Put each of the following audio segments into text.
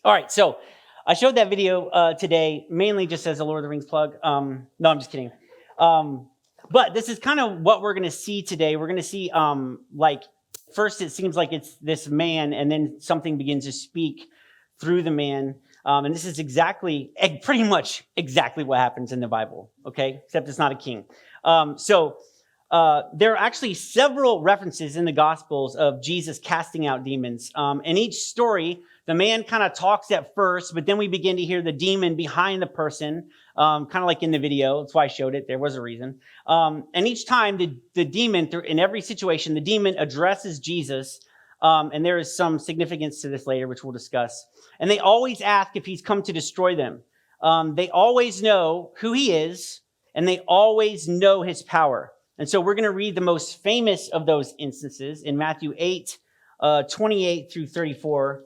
All right, so I showed that video today mainly just as a Lord of the Rings plug. No, I'm just kidding. But this is kind of what we're going to see today. We're going to see, first it seems like it's this man, and then something begins to speak through the man. And this is pretty much exactly what happens in the Bible, okay? Except it's not a king. There are actually several references in the Gospels of Jesus casting out demons. In each story, the man kind of talks at first, but then we begin to hear the demon behind the person, kind of like in the video. That's why I showed it. There was a reason. And each time, the demon, in every situation, the demon addresses Jesus. And there is some significance to this later, which we'll discuss. And they always ask if he's come to destroy them. They always know who he is, and they always know his power. And so we're going to read the most famous of those instances in Matthew 8, 28 through 34.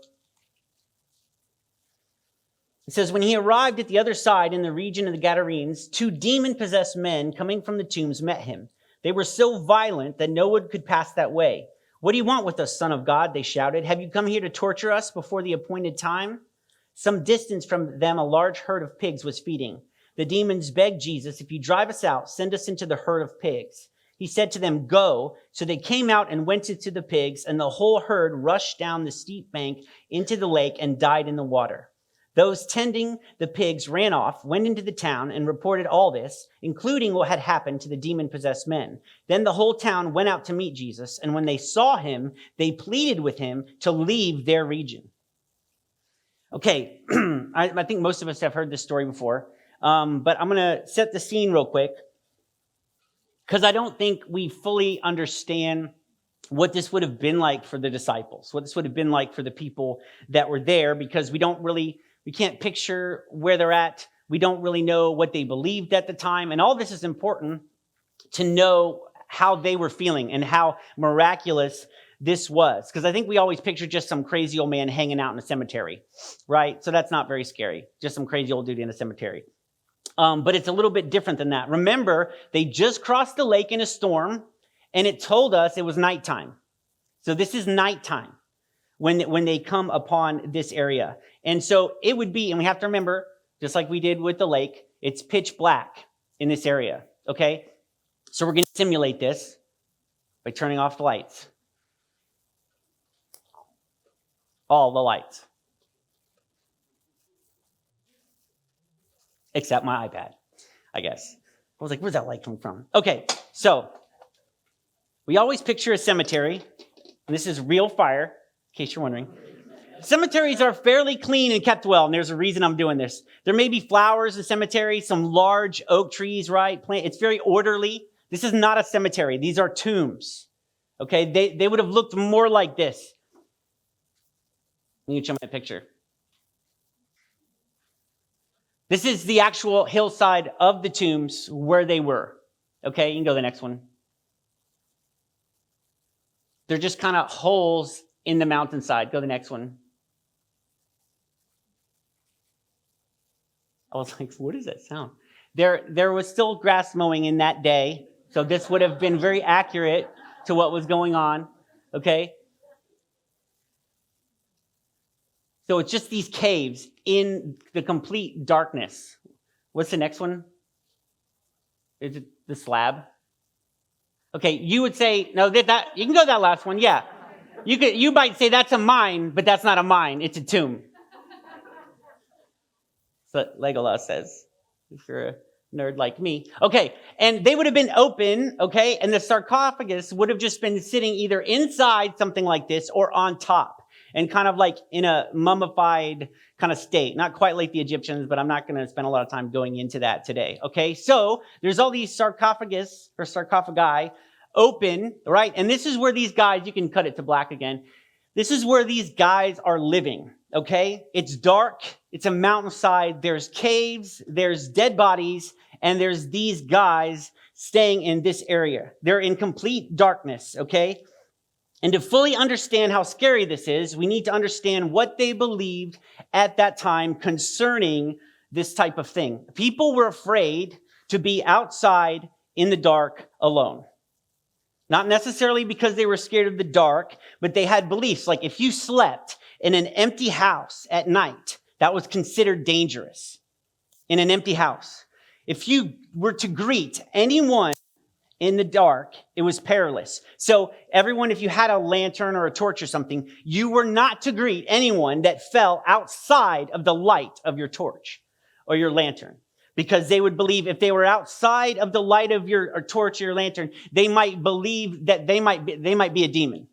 It says, when he arrived at the other side in the region of the Gadarenes, 2 demon-possessed men coming from the tombs met him. They were so violent that no one could pass that way. What do you want with us, Son of God? They shouted. Have you come here to torture us before the appointed time? Some distance from them, a large herd of pigs was feeding. The demons begged Jesus, if you drive us out, send us into the herd of pigs. He said to them, go. So they came out and went into the pigs, and the whole herd rushed down the steep bank into the lake and died in the water. Those tending the pigs ran off, went into the town, and reported all this, including what had happened to the demon-possessed men. Then the whole town went out to meet Jesus, and when they saw him, they pleaded with him to leave their region. Okay, I think most of us have heard this story before, but I'm going to set the scene real quick, because I don't think we fully understand what this would have been like for the disciples, what this would have been like for the people that were there, because we can't picture where they're at. We don't really know what they believed at the time. And all this is important to know how they were feeling and how miraculous this was. Because I think we always picture just some crazy old man hanging out in a cemetery, right? So that's not very scary. Just some crazy old dude in a cemetery. But it's a little bit different than that. Remember, they just crossed the lake in a storm, and it told us it was nighttime. So this is nighttime when they come upon this area. And so it would be, and we have to remember, just like we did with the lake, it's pitch black in this area, okay? So we're going to simulate this by turning off the lights. All the lights. Except my iPad, I guess. I was like, where's that light coming from? Okay, so we always picture a cemetery, and this is real fire, in case you're wondering. Cemeteries are fairly clean and kept well, and there's a reason I'm doing this. There may be flowers in cemeteries, some large oak trees, right? It's very orderly. This is not a cemetery. These are tombs, okay? They would have looked more like this. Let me show my picture. This is the actual hillside of the tombs where they were, okay? You can go to the next one. They're just kind of holes in the mountainside. Go to the next one. I was like, what is that sound? There was still grass mowing in that day, so this would have been very accurate to what was going on, okay? So it's just these caves in the complete darkness. What's the next one? Is it the slab? Okay, you would say, no, that you can go to that last one, yeah. You might say that's a mine, but that's not a mine, it's a tomb. That's what Legolas says, if you're a nerd like me. Okay, and they would have been open, okay, and the sarcophagus would have just been sitting either inside something like this or on top, and kind of like in a mummified kind of state. Not quite like the Egyptians, but I'm not going to spend a lot of time going into that today, okay? So there's all these sarcophagus or sarcophagi open, right? And this is where these guys, you can cut it to black again. This is where these guys are living, okay? It's dark. It's a mountainside. There's caves. There's dead bodies. And there's these guys staying in this area. They're in complete darkness, okay? And to fully understand how scary this is, we need to understand what they believed at that time concerning this type of thing. People were afraid to be outside in the dark alone. Not necessarily because they were scared of the dark, but they had beliefs. Like if you slept in an empty house at night, that was considered dangerous. In an empty house. If you were to greet anyone in the dark, it was perilous. So everyone, if you had a lantern or a torch or something, you were not to greet anyone that fell outside of the light of your torch or your lantern. Because they would believe if they were outside of the light of your torch or your lantern, they might believe that they might be a demon.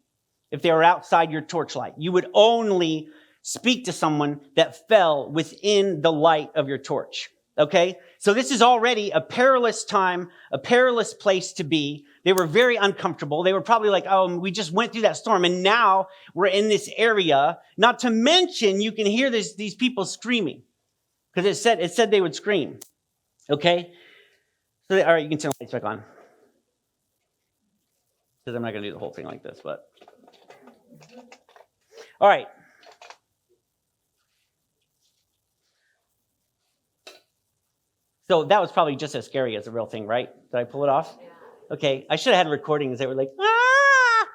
If they were outside your torchlight, you would only speak to someone that fell within the light of your torch. Okay? So this is already a perilous time, a perilous place to be. They were very uncomfortable. They were probably like, oh, we just went through that storm and now we're in this area. Not to mention, you can hear these people screaming because it said they would scream. Okay? So, all right, you can turn the lights back on. Because I'm not going to do the whole thing like this, but. All right. So that was probably just as scary as the real thing, right? Did I pull it off? Okay, I should have had recordings that were like, ah!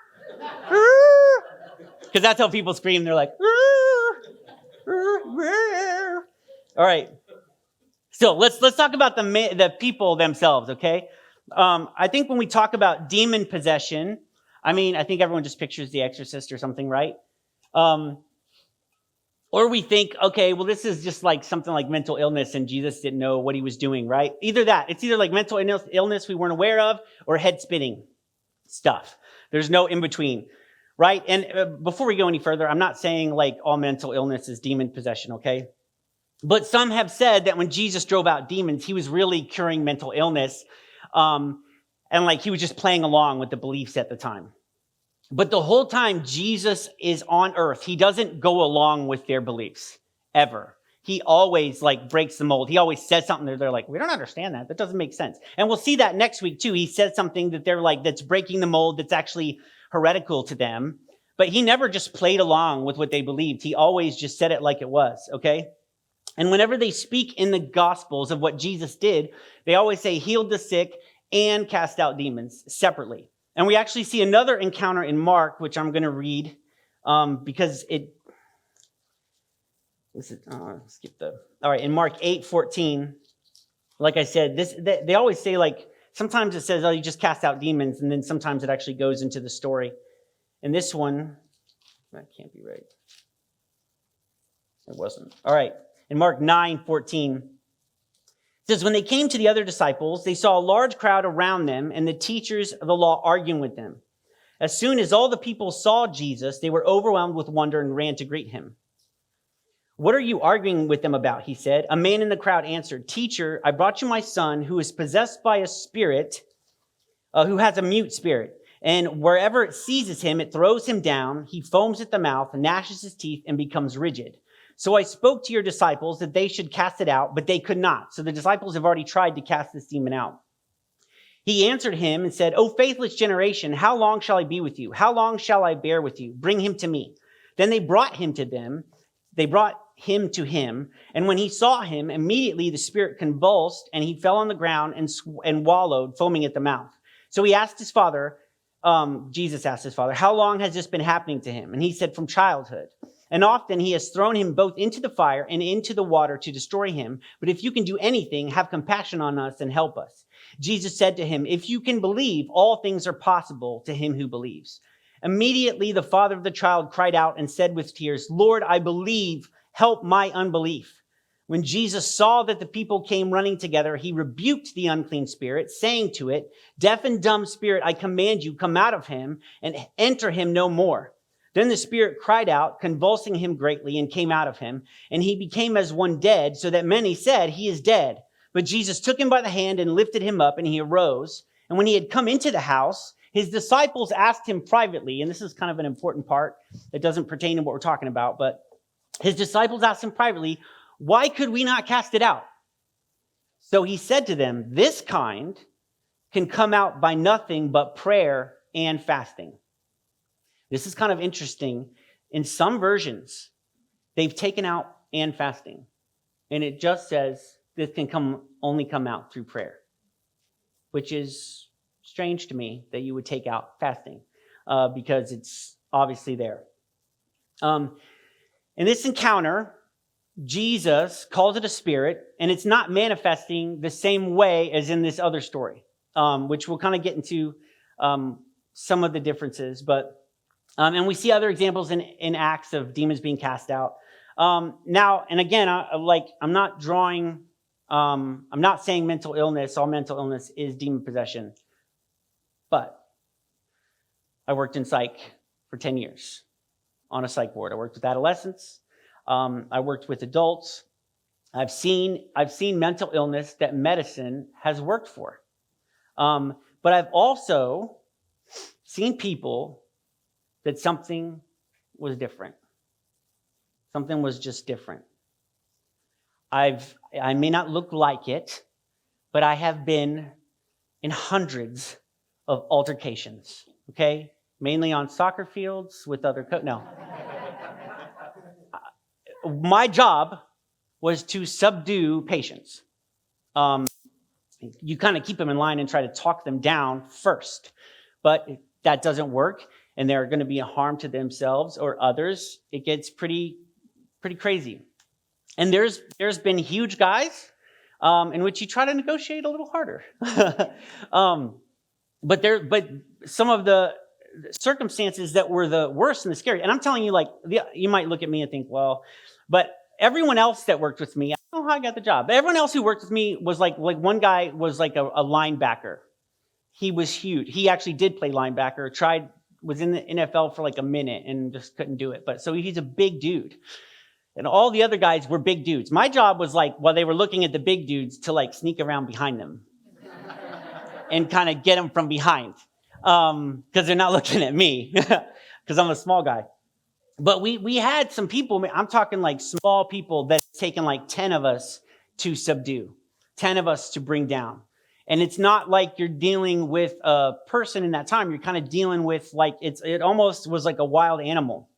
Because that's how people scream. They're like, all right. So let's talk about the people themselves, okay? I think when we talk about demon possession, I think everyone just pictures The Exorcist or something, right? Or we think, okay, well, this is just like something like mental illness and Jesus didn't know what he was doing, right? Either that. It's either like mental illness we weren't aware of or head spinning stuff. There's no in between, right? And before we go any further, I'm not saying like all mental illness is demon possession, okay? But some have said that when Jesus drove out demons, he was really curing mental illness. And like he was just playing along with the beliefs at the time. But the whole time Jesus is on earth, he doesn't go along with their beliefs, ever. He always like breaks the mold. He always says something that they're like, we don't understand that. That doesn't make sense. And we'll see that next week too. He says something that they're like, that's breaking the mold, that's actually heretical to them. But he never just played along with what they believed. He always just said it like it was, okay? And whenever they speak in the Gospels of what Jesus did, they always say healed the sick and cast out demons separately. And we actually see another encounter in Mark, which I'm going to read because it. All right, in Mark 8:14, like I said, they always say like sometimes it says, oh, you just cast out demons, and then sometimes it actually goes into the story. And this one, that can't be right. It wasn't. All right, in Mark 9:14. It says, when they came to the other disciples, they saw a large crowd around them and the teachers of the law arguing with them. As soon as all the people saw Jesus, they were overwhelmed with wonder and ran to greet him. What are you arguing with them about? He said. A man in the crowd answered, Teacher, I brought you my son who is possessed by a spirit, who has a mute spirit. And wherever it seizes him, it throws him down. He foams at the mouth, gnashes his teeth, and becomes rigid. So I spoke to your disciples that they should cast it out, but they could not. So the disciples have already tried to cast this demon out. He answered him and said, O faithless generation, how long shall I be with you? How long shall I bear with you? Bring him to me. Then they brought him to them. They brought him to him. And when he saw him, immediately the spirit convulsed and he fell on the ground and wallowed, foaming at the mouth. So he asked his father, Jesus asked his father, how long has this been happening to him? And he said, from childhood. And often he has thrown him both into the fire and into the water to destroy him. But if you can do anything, have compassion on us and help us. Jesus said to him, if you can believe, all things are possible to him who believes. Immediately the father of the child cried out and said with tears, Lord, I believe, help my unbelief. When Jesus saw that the people came running together, he rebuked the unclean spirit, saying to it, deaf and dumb spirit, I command you, come out of him and enter him no more. Then the spirit cried out, convulsing him greatly, and came out of him. And he became as one dead, so that many said, he is dead. But Jesus took him by the hand and lifted him up, and he arose. And when he had come into the house, his disciples asked him privately, and this is kind of an important part that doesn't pertain to what we're talking about, but his disciples asked him privately, why could we not cast it out? So he said to them, this kind can come out by nothing but prayer and fasting. This is kind of interesting. In some versions, they've taken out and fasting. And it just says this can only come out through prayer, which is strange to me that you would take out fasting because it's obviously there. In this encounter, Jesus calls it a spirit, and it's not manifesting the same way as in this other story, which we'll kind of get into some of the differences. But and we see other examples in Acts of demons being cast out. Now, and again, I'm not drawing. I'm not saying mental illness. All mental illness is demon possession. But I worked in psych for 10 years on a psych ward. I worked with adolescents. I worked with adults. I've seen mental illness that medicine has worked for. But I've also seen people that something was different. Something was just different. I may not look like it, but I have been in hundreds of altercations, okay? Mainly on soccer fields with other no. My job was to subdue patients. You kind of keep them in line and try to talk them down first, but that doesn't work, and they're going to be a harm to themselves or others. It gets pretty crazy. And there's been huge guys in which you try to negotiate a little harder. But some of the circumstances that were the worst and the scary. And I'm telling you, you might look at me and think, well, but everyone else that worked with me, I don't know how I got the job. But everyone else who worked with me was like one guy was like a linebacker. He was huge. He actually did play linebacker, was in the NFL for like a minute and just couldn't do it. But so he's a big dude. And all the other guys were big dudes. My job was while they were looking at the big dudes to sneak around behind them and kind of get them from behind. Because they're not looking at me because I'm a small guy. But we had some people, I'm talking small people that's taken 10 of us to subdue, 10 of us to bring down. And it's not like you're dealing with a person in that time. You're kind of dealing with it almost was like a wild animal.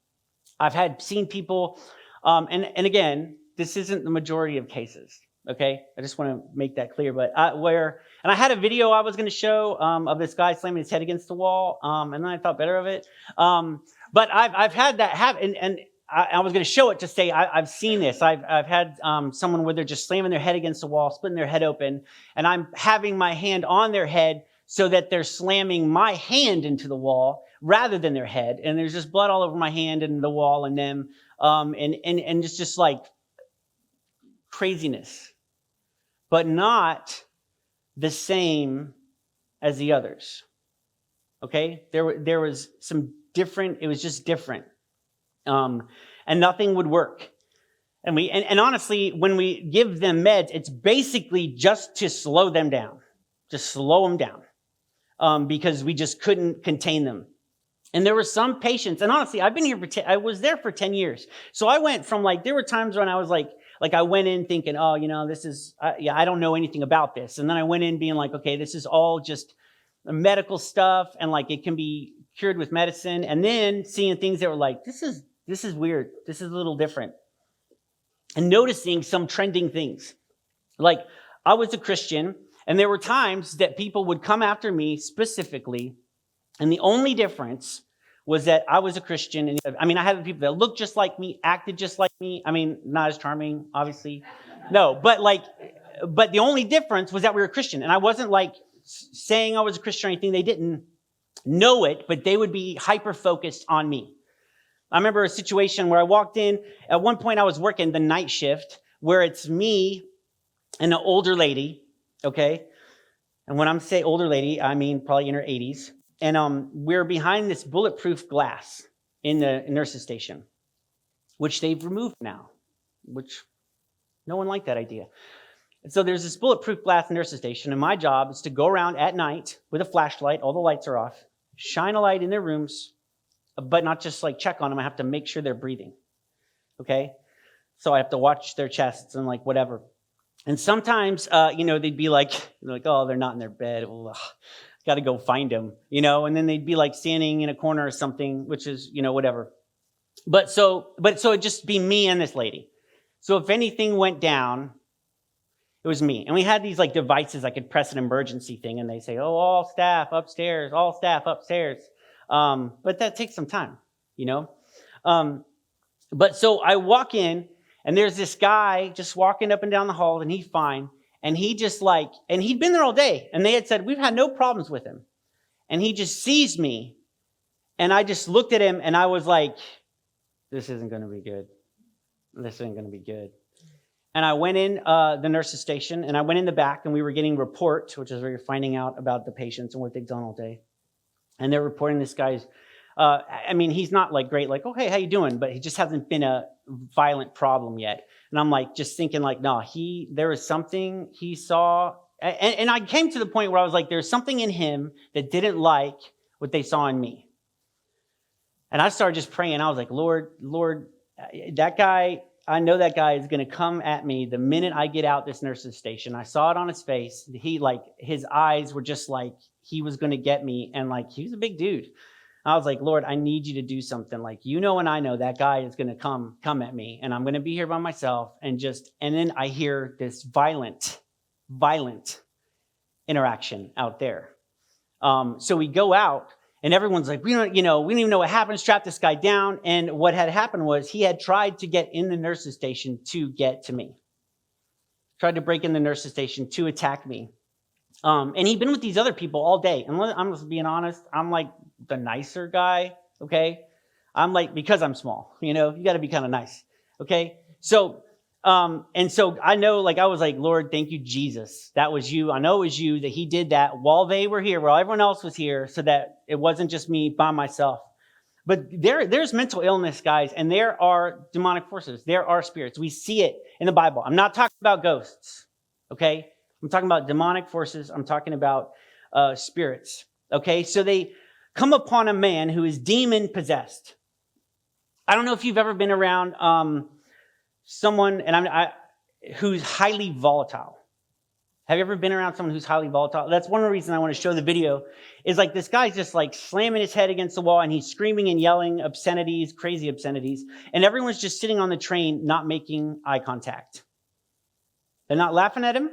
I've seen people, and again, this isn't the majority of cases. Okay, I just want to make that clear. But and I had a video I was going to show of this guy slamming his head against the wall, and then I thought better of it. But I've had that happen, and I was going to show it to say I've seen this. I've had someone where they're just slamming their head against the wall, splitting their head open, and I'm having my hand on their head so that they're slamming my hand into the wall rather than their head, and there's just blood all over my hand and the wall and them, and it's just craziness. But not the same as the others. Okay? There was some different, it was just different. And nothing would work. And honestly, when we give them meds, it's basically just to slow them down. Just slow them down. Because we just couldn't contain them. And there were some patients, and honestly, I've been here I was there for 10 years. So I went from there were times when I was I went in thinking, oh, this is, I don't know anything about this. And then I went in being okay, this is all just medical stuff. And it can be cured with medicine. And then seeing things that were this is weird. This is a little different. And noticing some trending things. I was a Christian, and there were times that people would come after me specifically. And the only difference was that I was a Christian. And I had people that looked just like me, acted just like me. Not as charming, obviously. No, but the only difference was that we were Christian. And I wasn't saying I was a Christian or anything. They didn't know it, but they would be hyper-focused on me. I remember a situation where I walked in. At one point, I was working the night shift where it's me and an older lady, okay? And when I'm saying older lady, I mean probably in her 80s. And we're behind this bulletproof glass in the nurse's station, which they've removed now, which no one liked that idea. And so there's this bulletproof glass in the nurse's station, and my job is to go around at night with a flashlight, all the lights are off, shine a light in their rooms, but not just check on them. I have to make sure they're breathing, okay? So I have to watch their chests and whatever. And sometimes, they'd be oh, they're not in their bed. Ugh. Got to go find them, and then they'd be standing in a corner or something, which is, whatever. But so it'd just be me and this lady. So if anything went down, It was me. And we had these like devices I could press an emergency thing and they say, oh, all staff upstairs, all staff upstairs. But that takes some time, you know? But so I walk in and there's this guy just walking up and down the hall and he's fine. And he just like, and he'd been there all day and they had said, we've had no problems with him. And he just sees me and I just looked at him and I was like, this isn't going to be good. This isn't going to be good. And I went in the nurse's station and I went in the back and we were getting reports, which is where you're finding out about the patients and what they've done all day. And they're reporting this guy's, he's not like great, like, oh, hey, how you doing? But he just hasn't been a violent problem yet. And I'm like, just thinking like, no, there was something he saw. And I came to the point where I was like, there's something in him that didn't like what they saw in me. And I started just praying. I was like, Lord, that guy, I know that guy is going to come at me the minute I get out this nurse's station. I saw it on his face. His eyes were just like, he was going to get me. And like, he was a big dude. I was like, Lord, I need you to do something. Like, you know, and I know that guy is going to come at me and I'm going to be here by myself. And then I hear this violent interaction out there. So we go out and everyone's like, we don't even know what happened. Strap this guy down. And what had happened was he had tried to get in the nurse's station to get to me. Tried to break in the nurse's station to attack me. And he'd been with these other people all day. And I'm just being honest, I'm like the nicer guy, okay? I'm like, because I'm small, you got to be kind of nice, okay? So, and so I know, like, I was like, Lord, thank you, Jesus. That was you. I know it was you that he did that while they were here, while everyone else was here, so that it wasn't just me by myself. But there's mental illness, guys, and there are demonic forces. There are spirits. We see it in the Bible. I'm not talking about ghosts, okay? I'm talking about demonic forces. I'm talking about spirits, okay? So they come upon a man who is demon possessed. I don't know if you've ever been around someone who's highly volatile. Have you ever been around someone who's highly volatile? That's one of the reasons I want to show the video is like this guy's just like slamming his head against the wall and he's screaming and yelling obscenities, crazy obscenities. And everyone's just sitting on the train, not making eye contact. They're not laughing at him.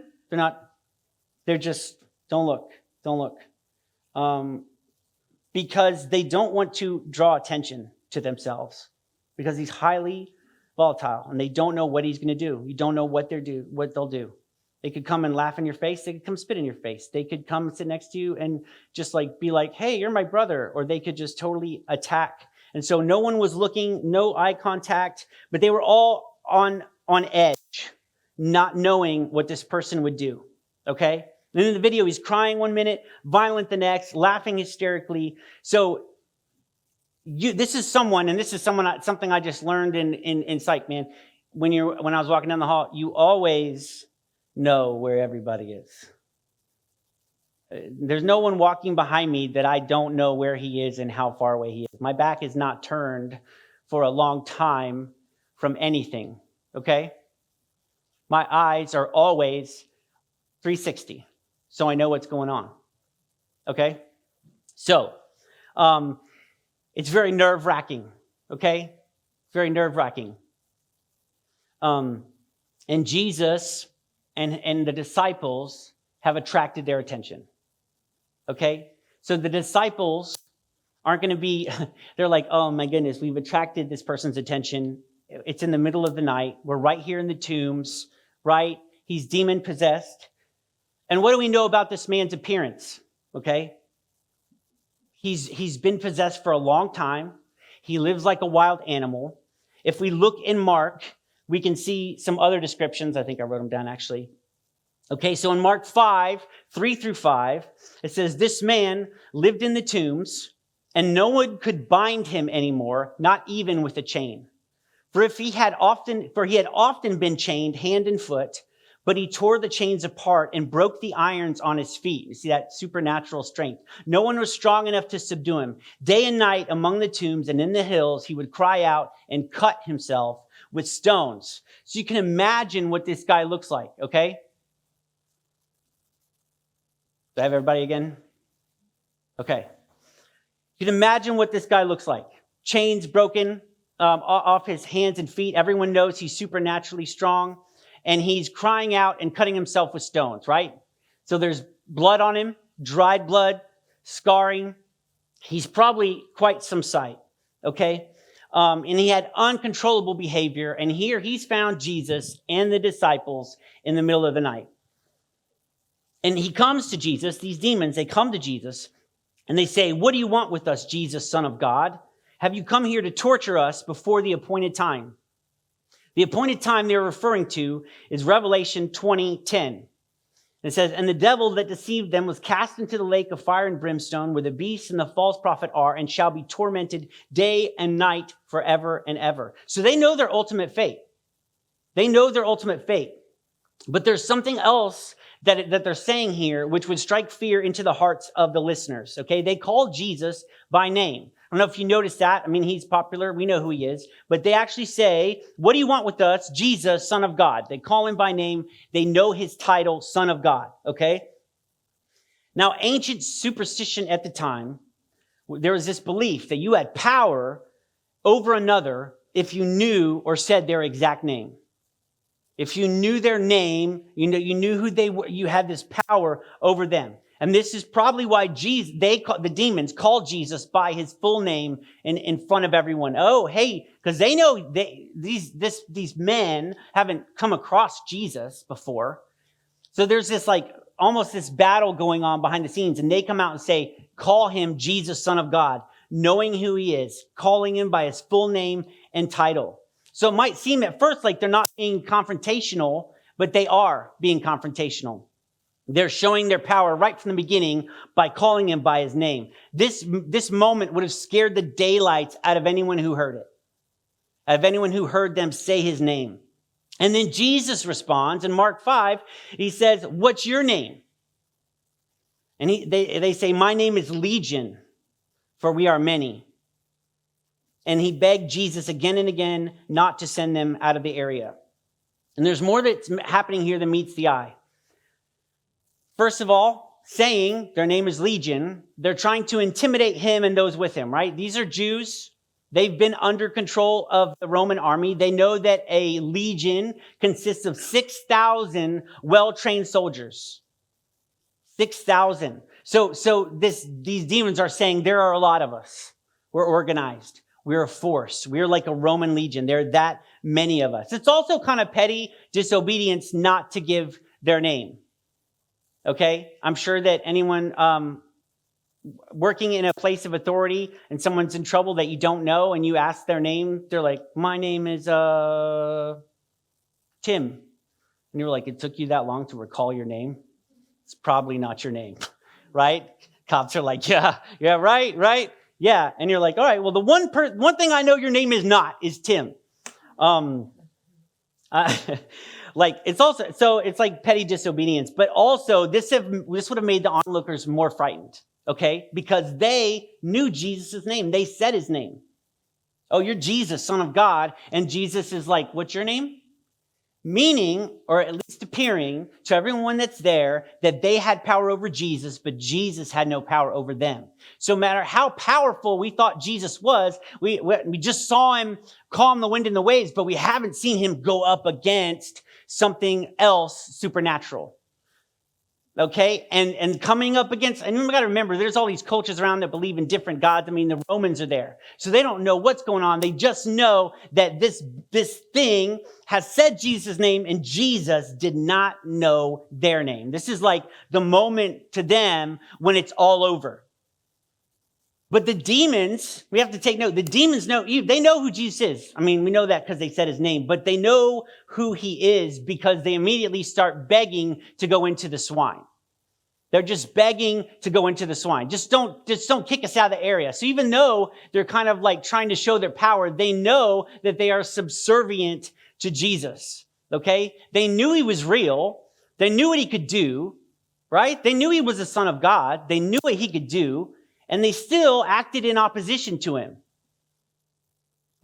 They're just, don't look. Because they don't want to draw attention to themselves because he's highly volatile and they don't know what he's going to do. You don't know what they'll do. They could come and laugh in your face. They could come spit in your face. They could come sit next to you and just like be like, hey, you're my brother. Or they could just totally attack. And so no one was looking, no eye contact, but they were all on edge, not knowing what this person would do. Okay? And in the video, he's crying 1 minute, violent the next, laughing hysterically. So this is something I just learned in psych, man. When I was walking down the hall, you always know where everybody is. There's no one walking behind me that I don't know where he is and how far away he is. My back is not turned for a long time from anything, okay? My eyes are always 360, so I know what's going on, okay? So, it's very nerve-wracking, okay? Very nerve-wracking. And Jesus and the disciples have attracted their attention, okay? So the disciples aren't going to be, they're like, oh my goodness, we've attracted this person's attention. It's in the middle of the night. We're right here in the tombs, right? He's demon-possessed. And what do we know about this man's appearance, okay? He's been possessed for a long time. He lives like a wild animal. If we look in Mark, we can see some other descriptions. I think I wrote them down, actually. Okay, so in Mark 5, 3-5, it says, this man lived in the tombs, and no one could bind him anymore, not even with a chain. For he had often been chained hand and foot, but he tore the chains apart and broke the irons on his feet. You see that supernatural strength. No one was strong enough to subdue him. Day and night among the tombs and in the hills, he would cry out and cut himself with stones. So you can imagine what this guy looks like, okay? Do I have everybody again? Okay. You can imagine what this guy looks like. Chains broken off his hands and feet. Everyone knows he's supernaturally strong. and he's crying out and cutting himself with stones, right? So there's blood on him, dried blood, scarring. He's probably quite some sight, okay? And he had uncontrollable behavior. And here he's found Jesus and the disciples in the middle of the night. And he comes to Jesus, these demons, they come to Jesus, and they say, "What do you want with us, Jesus, Son of God? Have you come here to torture us before the appointed time?" The appointed time they're referring to is Revelation 20:10. It says, "And the devil that deceived them was cast into the lake of fire and brimstone, where the beast and the false prophet are, and shall be tormented day and night forever and ever." So they know their ultimate fate. They know their ultimate fate. But there's something else that they're saying here, which would strike fear into the hearts of the listeners. Okay, they call Jesus by name. I don't know if you noticed that. I mean, he's popular. We know who he is. But they actually say, "What do you want with us, Jesus, Son of God?" They call him by name. They know his title, Son of God. Okay? Now, ancient superstition at the time, there was this belief that you had power over another if you knew or said their exact name. If you knew their name, you knew who they were, you had this power over them. And this is probably why the demons called Jesus by his full name in front of everyone. Oh, hey, because they know these men haven't come across Jesus before. So there's this almost this battle going on behind the scenes. And they come out and say, "Call him Jesus, Son of God," knowing who he is, calling him by his full name and title. So it might seem at first like they're not being confrontational, but they are being confrontational. They're showing their power right from the beginning by calling him by his name. This moment would have scared the daylights out of anyone who heard it, out of anyone who heard them say his name. And then Jesus responds in Mark 5. He says, "What's your name?" And they say, "My name is Legion, for we are many." And he begged Jesus again and again not to send them out of the area. And there's more that's happening here than meets the eye. First of all, saying their name is Legion, they're trying to intimidate him and those with him, right? These are Jews. They've been under control of the Roman army. They know that a legion consists of 6,000 well-trained soldiers. 6,000. So these demons are saying there are a lot of us. We're organized. We're a force. We're like a Roman legion. There are that many of us. It's also kind of petty disobedience not to give their name. Okay? I'm sure that anyone working in a place of authority and someone's in trouble that you don't know and you ask their name, they're like, "My name is Tim." And you're like, "It took you that long to recall your name? It's probably not your name." Right? Cops are like, yeah, right. Yeah, and you're like, "All right, well, the one thing I know your name is not is Tim." It's like petty disobedience, but also this would have made the onlookers more frightened, okay? Because they knew Jesus' name. They said his name. "Oh, you're Jesus, Son of God." And Jesus is like, "What's your name?" Meaning, or at least appearing to everyone that's there, that they had power over Jesus, but Jesus had no power over them. So no matter how powerful we thought Jesus was, we just saw him calm the wind and the waves, but we haven't seen him go up against something else supernatural. Okay, and coming up against, and we got to remember, there's all these cultures around that believe in different gods. I mean, the Romans are there, so they don't know what's going on. They just know that this thing has said Jesus' name, and Jesus did not know their name. This is like the moment to them when it's all over. But the demons, we have to take note, the demons know, they know who Jesus is. I mean, we know that because they said his name, but they know who he is because they immediately start begging to go into the swine. They're just begging to go into the swine. Just don't kick us out of the area. So even though they're kind of like trying to show their power, they know that they are subservient to Jesus. Okay? They knew he was real. They knew what he could do, right? They knew he was the Son of God. They knew what he could do. And they still acted in opposition to him.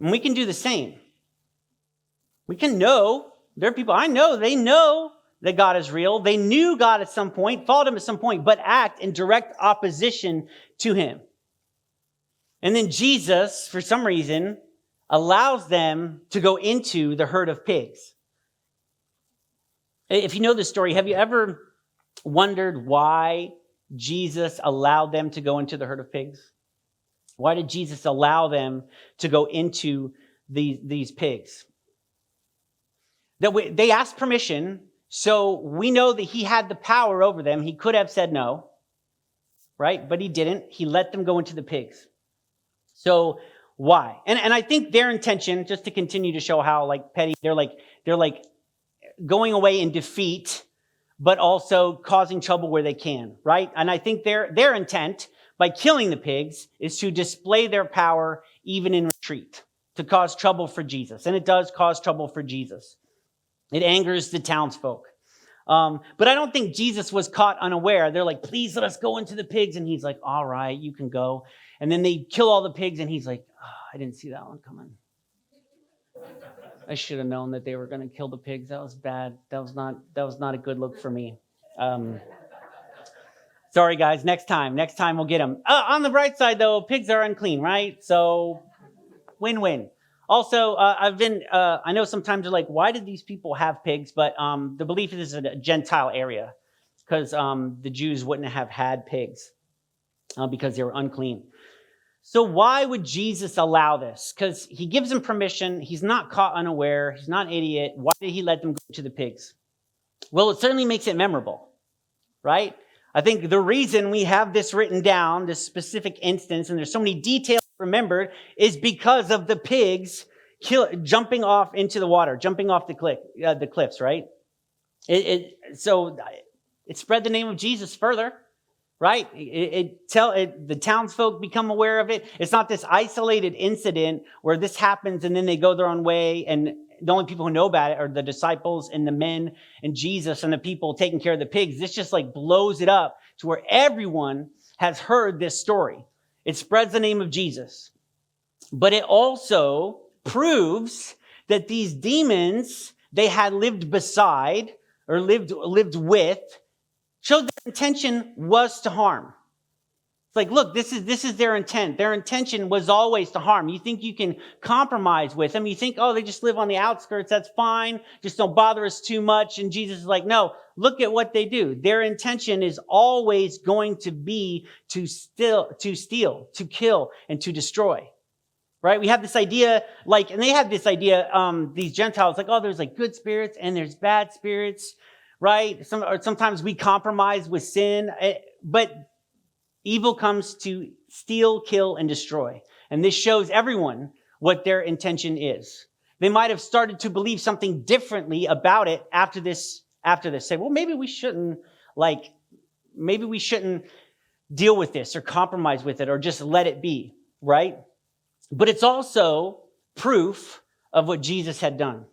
And we can do the same. We can know, there are people I know, they know that God is real. They knew God at some point, followed him at some point, but act in direct opposition to him. And then Jesus, for some reason, allows them to go into the herd of pigs. If you know the story, have you ever wondered why Jesus allowed them to go into the herd of pigs? Why did Jesus allow them to go into these pigs? They asked permission, so we know that he had the power over them. He could have said no, right? But he didn't. He let them go into the pigs. So why? And I think their intention, just to continue to show how petty, they're like going away in defeat, but also causing trouble where they can, right? And I think their intent by killing the pigs is to display their power even in retreat, to cause trouble for Jesus. And it does cause trouble for Jesus. It angers the townsfolk. But I don't think Jesus was caught unaware. They're like, please let us go into the pigs. And he's like, all right, you can go. And then they kill all the pigs. And he's like, oh, I didn't see that one coming. I should have known that they were going to kill the pigs. That was bad. That was not a good look for me. Sorry, guys. Next time we'll get them. On the bright side, though, pigs are unclean, right? So win-win. Also, I know sometimes you're like, why did these people have pigs? But the belief is it's a Gentile area because the Jews wouldn't have had pigs because they were unclean. So why would Jesus allow this? Because he gives them permission. He's not caught unaware. He's not an idiot. Why did he let them go to the pigs? Well, it certainly makes it memorable, right? I think the reason we have this written down, this specific instance, and there's so many details remembered, is because of the pigs jumping off into the water, jumping off the cliffs, right? So it spread the name of Jesus further, right? The townsfolk become aware of it. It's not this isolated incident where this happens and then they go their own way, and the only people who know about it are the disciples and the men and Jesus and the people taking care of the pigs. This just blows it up to where everyone has heard this story. It spreads the name of Jesus. But it also proves that these demons they had lived beside or lived with showed their intention was to harm. It's like, look, this is their intent. Their intention was always to harm. You think you can compromise with them. You think, oh, they just live on the outskirts. That's fine. Just don't bother us too much. And Jesus is like, no, look at what they do. Their intention is always going to be to steal, to kill, and to destroy. Right? We have this idea, and they have this idea, these Gentiles, oh, there's good spirits and there's bad spirits, right? Sometimes we compromise with sin, but evil comes to steal, kill, and destroy. And this shows everyone what their intention is. They might have started to believe something differently about it after this. Say, well, maybe we shouldn't deal with this or compromise with it or just let it be, right? But it's also proof of what Jesus had done.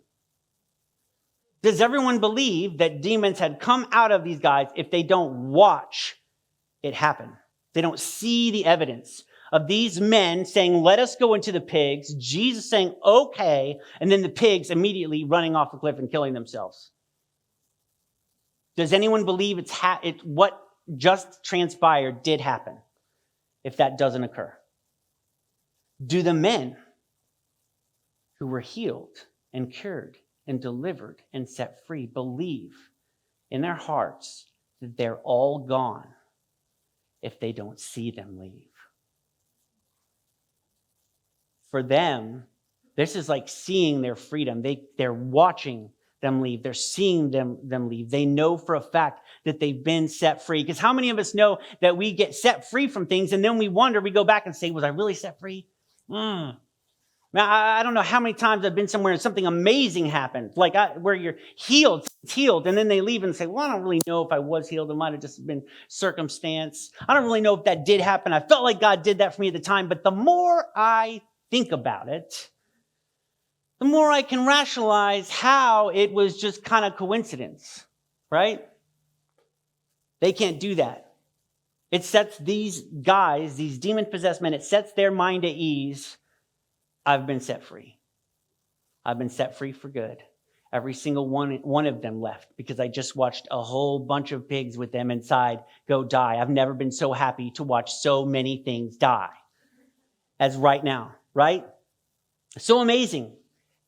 Does everyone believe that demons had come out of these guys if they don't watch it happen? They don't see the evidence of these men saying, let us go into the pigs, Jesus saying, okay, and then the pigs immediately running off the cliff and killing themselves. Does anyone believe what just transpired did happen if that doesn't occur? Do the men who were healed and cured and delivered and set free believe in their hearts that they're all gone if they don't see them leave? For them, this is like seeing their freedom. They're watching them leave. They're seeing them leave. They know for a fact that they've been set free. Because how many of us know that we get set free from things and then we wonder, we go back and say, was I really set free? Now, I don't know how many times I've been somewhere and something amazing happened, where you're healed, and then they leave and say, well, I don't really know if I was healed. It might have just been circumstance. I don't really know if that did happen. I felt like God did that for me at the time, but the more I think about it, the more I can rationalize how it was just kind of coincidence, right? They can't do that. It sets these guys, these demon-possessed men, it sets their mind at ease. I've been set free. I've been set free for good. Every single one of them left because I just watched a whole bunch of pigs with them inside go die. I've never been so happy to watch so many things die as right now, right? So amazing.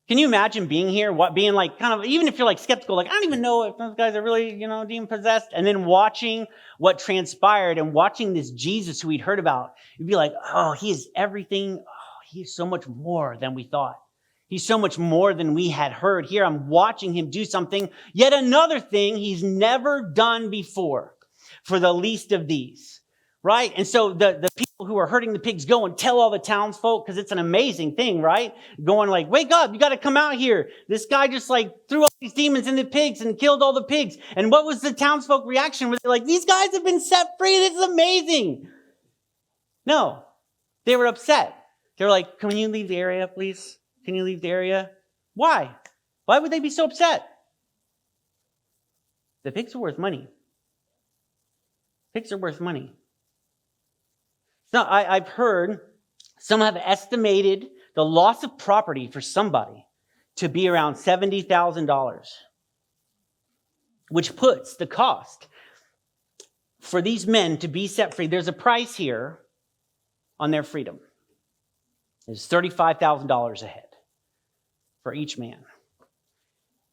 Can you imagine being here, being like kind of, even if you're like skeptical, like, I don't even know if those guys are really, demon possessed, and then watching what transpired and watching this Jesus who we'd heard about, you'd be like, oh, he is everything. Oh, he is so much more than we thought. He's so much more than we had heard. Here I'm watching him do something, yet another thing he's never done before for the least of these. Right? And so the people who are hurting the pigs go and tell all the townsfolk, because it's an amazing thing, right? Going like, wake up, you got to come out here. This guy just like threw all these demons in the pigs and killed all the pigs. And what was the townsfolk reaction? Was it like, these guys have been set free. This is amazing. No, they were upset. They were like, can you leave the area, please? Can you leave the area? Why? Why would they be so upset? The pigs are worth money. Pigs are worth money. So I've heard some have estimated the loss of property for somebody to be around $70,000, which puts the cost for these men to be set free. There's a price here on their freedom. It's $35,000 a head for each man.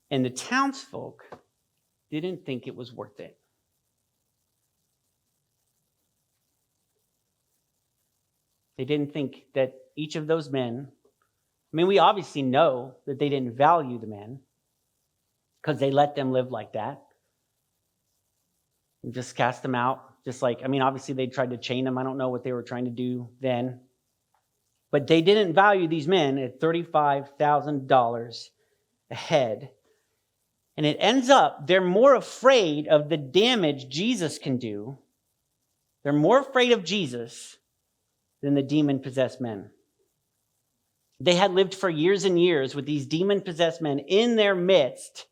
And the townsfolk didn't think it was worth it. They didn't think that each of those men, we obviously know that they didn't value the men because they let them live like that. And just cast them out. Just like, obviously they tried to chain them. I don't know what they were trying to do then. But they didn't value these men at $35,000 a head. And it ends up, they're more afraid of the damage Jesus can do. They're more afraid of Jesus than the demon-possessed men. They had lived for years and years with these demon-possessed men in their midst,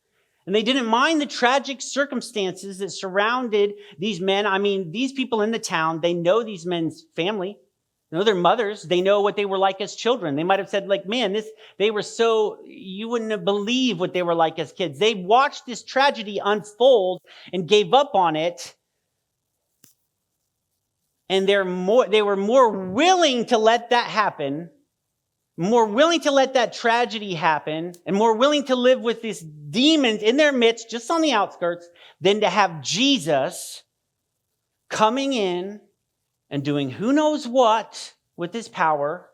and they didn't mind the tragic circumstances that surrounded these men. These people in the town, they know these men's family. They know their mothers. They know what they were like as children. They might have said, like, man, they were so, you wouldn't believe what they were like as kids. They watched this tragedy unfold and gave up on it. And they were more willing to let that happen, more willing to let that tragedy happen, and more willing to live with these demons in their midst, just on the outskirts, than to have Jesus coming in and doing who knows what with his power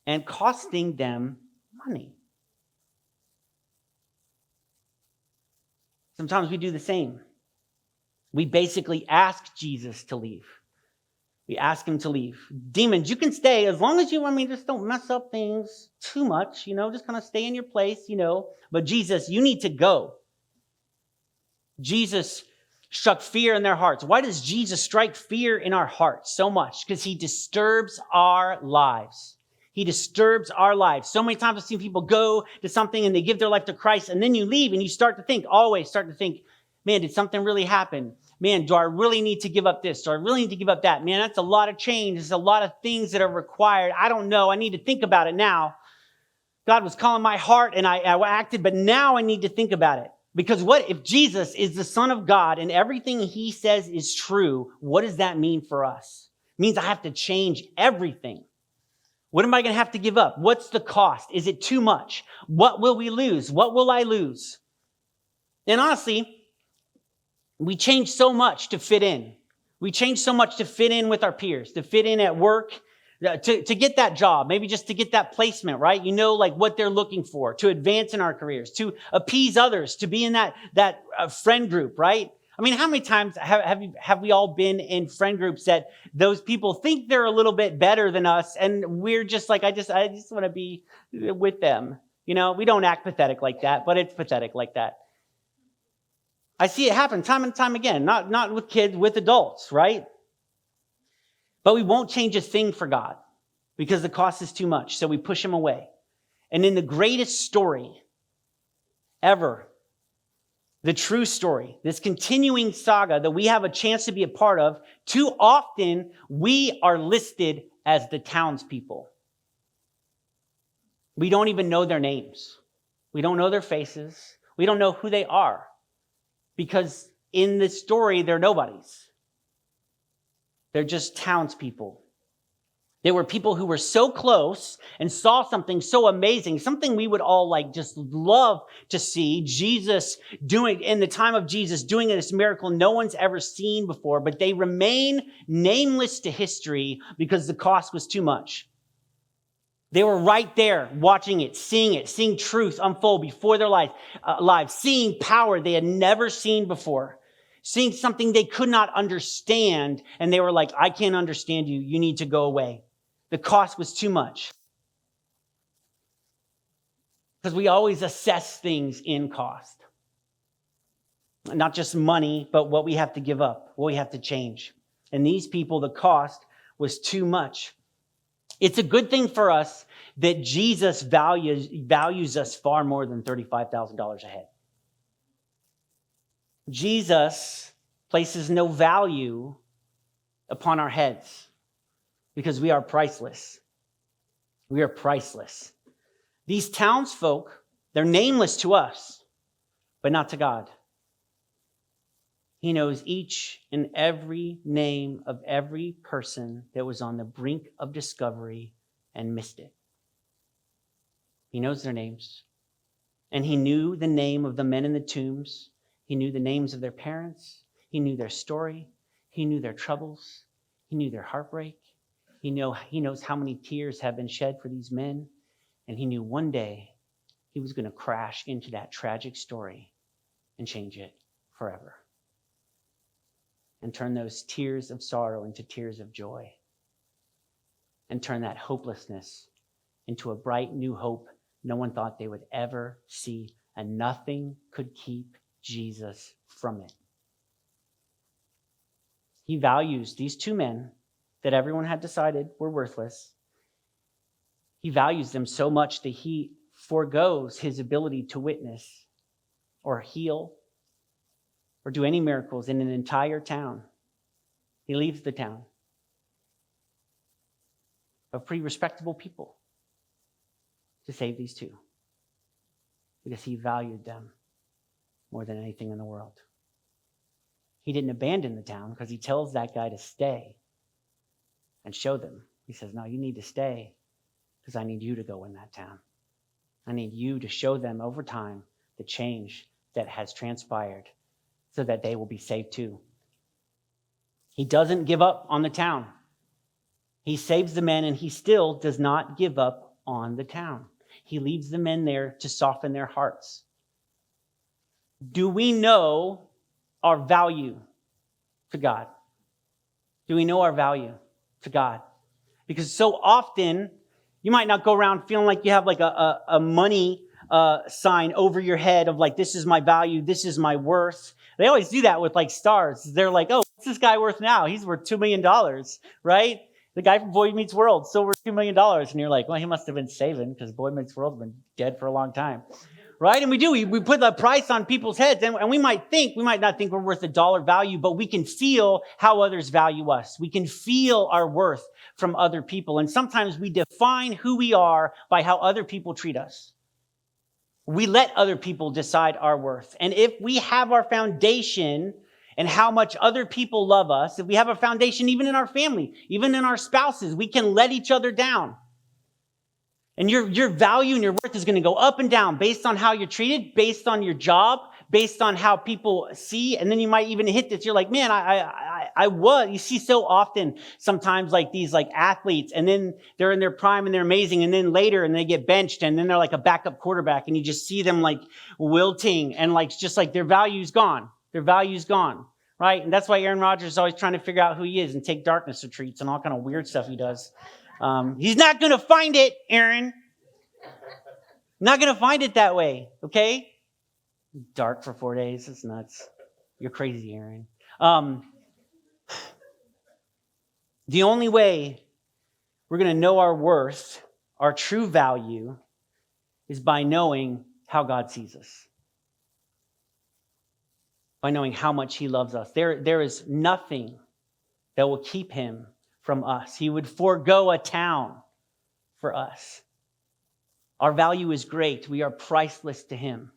and costing them money. Sometimes we do the same. We basically ask Jesus to leave. We ask him to leave. Demons, you can stay as long as you, just don't mess up things too much, just kind of stay in your place, But Jesus, you need to go. Jesus struck fear in their hearts. Why does Jesus strike fear in our hearts so much? Because he disturbs our lives. He disturbs our lives. So many times I've seen people go to something and they give their life to Christ, and then you leave and you always start to think, man, did something really happen? Man, do I really need to give up this? Do I really need to give up that? Man, that's a lot of change. There's a lot of things that are required. I don't know. I need to think about it now. God was calling my heart and I acted, but now I need to think about it. Because what if Jesus is the Son of God and everything he says is true? What does that mean for us? It means I have to change everything. What am I going to have to give up? What's the cost? Is it too much? What will we lose? What will I lose? And honestly, we change so much to fit in. We change so much to fit in with our peers, to fit in at work, to get that job, maybe just to get that placement, right? Like what they're looking for, to advance in our careers, to appease others, to be in that friend group, right? How many times have we all been in friend groups that those people think they're a little bit better than us, and we're just like, I just want to be with them. We don't act pathetic like that, but it's pathetic like that. I see it happen time and time again, not with kids, with adults, right? But we won't change a thing for God because the cost is too much, so we push him away. And in the greatest story ever, the true story, this continuing saga that we have a chance to be a part of, too often we are listed as the townspeople. We don't even know their names. We don't know their faces. We don't know who they are. Because in this story, they're nobodies. They're just townspeople. There were people who were so close and saw something so amazing, something we would all like just love to see. Jesus doing, in the time of Jesus, doing this miracle no one's ever seen before, but they remain nameless to history because the cost was too much. They were right there watching it, seeing truth unfold before their lives, seeing power they had never seen before, seeing something they could not understand. And they were like, I can't understand you. You need to go away. The cost was too much. Because we always assess things in cost. Not just money, but what we have to give up, what we have to change. And these people, the cost was too much. It's a good thing for us that Jesus values us far more than $35,000 a head. Jesus places no value upon our heads because we are priceless. We are priceless. These townsfolk, they're nameless to us, but not to God. He knows each and every name of every person that was on the brink of discovery and missed it. He knows their names. And he knew the name of the men in the tombs. He knew the names of their parents. He knew their story. He knew their troubles. He knew their heartbreak. He knows how many tears have been shed for these men. And he knew one day he was going to crash into that tragic story and change it forever. And turn those tears of sorrow into tears of joy. And turn that hopelessness into a bright new hope no one thought they would ever see. And nothing could keep Jesus from it. He values these two men that everyone had decided were worthless. He values them so much that he forgoes his ability to witness or heal or do any miracles in an entire town. He leaves the town of pretty respectable people to save these two because he valued them more than anything in the world. He didn't abandon the town because he tells that guy to stay and show them. He says, no, you need to stay because I need you to go in that town. I need you to show them over time the change that has transpired so that they will be saved too. He doesn't give up on the town. He saves the men and he still does not give up on the town. He leaves the men there to soften their hearts. Do we know our value to God? Do we know our value to God? Because so often, you might not go around feeling like you have like a money sign over your head of like, this is my value, this is my worth. They always do that with like stars. They're like, oh, what's this guy worth now? He's worth $2 million, right? The guy from Boy Meets World, still worth $2 million. And you're like, well, he must have been saving because Boy Meets World's been dead for a long time. Right? And we put the price on people's heads, and we might not think we're worth a dollar value, but we can feel how others value us. We can feel our worth from other people. And sometimes we define who we are by how other people treat us. We let other people decide our worth. And if we have our foundation and how much other people love us, if we have a foundation even in our family, even in our spouses, we can let each other down. And your value and your worth is going to go up and down based on how you're treated, based on your job, based on how people see. And then you might even hit this. You're like, man, you see so often sometimes like these like athletes, and then they're in their prime and they're amazing. And then later and they get benched and then they're like a backup quarterback and you just see them like wilting and like, just like their value's gone. Their value's gone. Right. And that's why Aaron Rodgers is always trying to figure out who he is and take darkness retreats and all kind of weird stuff he does. He's not going to find it, Aaron. Not going to find it that way, okay? Dark for 4 days. It's nuts. You're crazy, Aaron. The only way we're going to know our worth, our true value, is by knowing how God sees us. By knowing how much he loves us. There is nothing that will keep him from us. He would forego a town for us. Our value is great. We are priceless to him.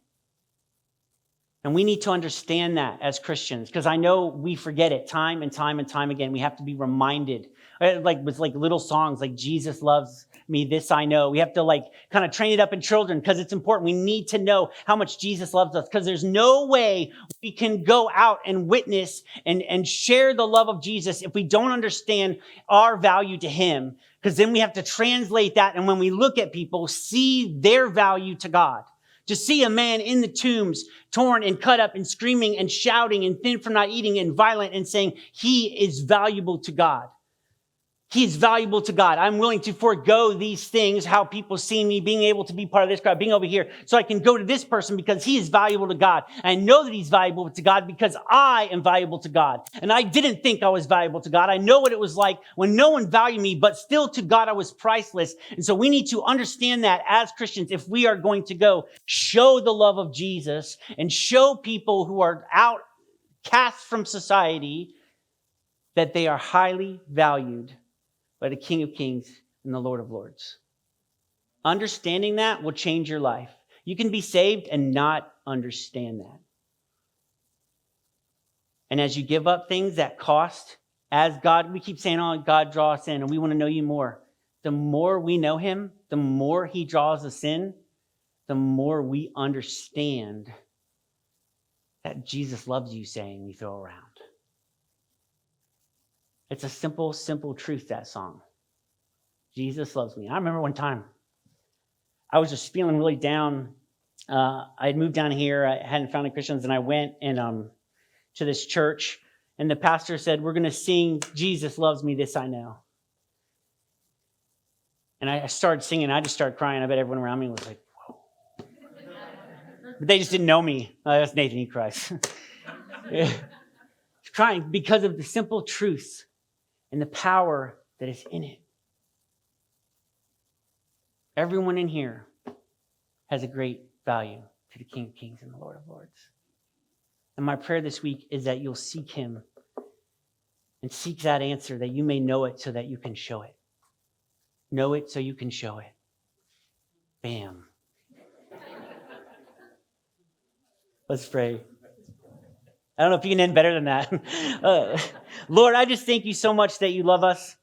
And we need to understand that as Christians, because I know we forget it time and time and time again. We have to be reminded, like with like little songs like Jesus loves me, this I know. We have to like kind of train it up in children because it's important. We need to know how much Jesus loves us, because there's no way we can go out and witness and share the love of Jesus if we don't understand our value to him, because then we have to translate that. And when we look at people, see their value to God. To see a man in the tombs, torn and cut up and screaming and shouting and thin from not eating and violent and saying he is valuable to God. He is valuable to God. I'm willing to forego these things, how people see me, being able to be part of this crowd, being over here, so I can go to this person because he is valuable to God. I know that he's valuable to God because I am valuable to God. And I didn't think I was valuable to God. I know what it was like when no one valued me, but still to God I was priceless. And so we need to understand that as Christians, if we are going to go show the love of Jesus and show people who are outcast from society that they are highly valued by the King of Kings and the Lord of Lords. Understanding that will change your life. You can be saved and not understand that. And as you give up things that cost, as God, we keep saying, oh, God, draw us in, and we want to know you more. The more we know him, the more he draws us in, the more we understand that Jesus loves you saying we throw around. It's a simple, simple truth, that song. Jesus loves me. I remember one time I was just feeling really down. I had moved down here. I hadn't found any Christians, and I went and to this church, and the pastor said, we're going to sing Jesus Loves Me, This I Know. And I started singing. I just started crying. I bet everyone around me was like, whoa. But they just didn't know me. That's Nathan, he cries. Crying because of the simple truth and the power that is in it. Everyone in here has a great value to the King of Kings and the Lord of Lords. And my prayer this week is that you'll seek him and seek that answer, that you may know it so that you can show it. Know it so you can show it. Bam. Let's pray. I don't know if you can end better than that. Lord, I just thank you so much that you love us.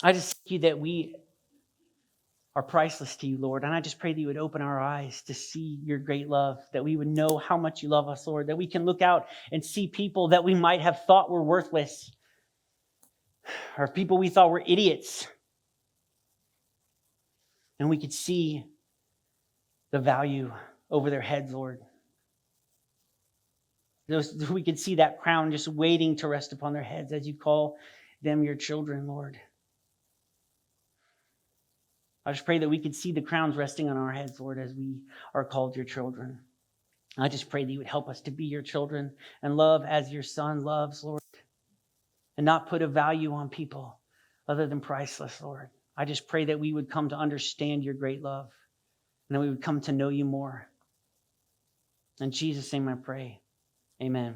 I just thank you that we are priceless to you, Lord. And I just pray that you would open our eyes to see your great love, that we would know how much you love us, Lord, that we can look out and see people that we might have thought were worthless, or people we thought were idiots. And we could see the value over their heads, Lord. We could see that crown just waiting to rest upon their heads as you call them your children, Lord. I just pray that we could see the crowns resting on our heads, Lord, as we are called your children. I just pray that you would help us to be your children and love as your Son loves, Lord, and not put a value on people other than priceless, Lord. I just pray that we would come to understand your great love and that we would come to know you more. In Jesus' name I pray. Amen.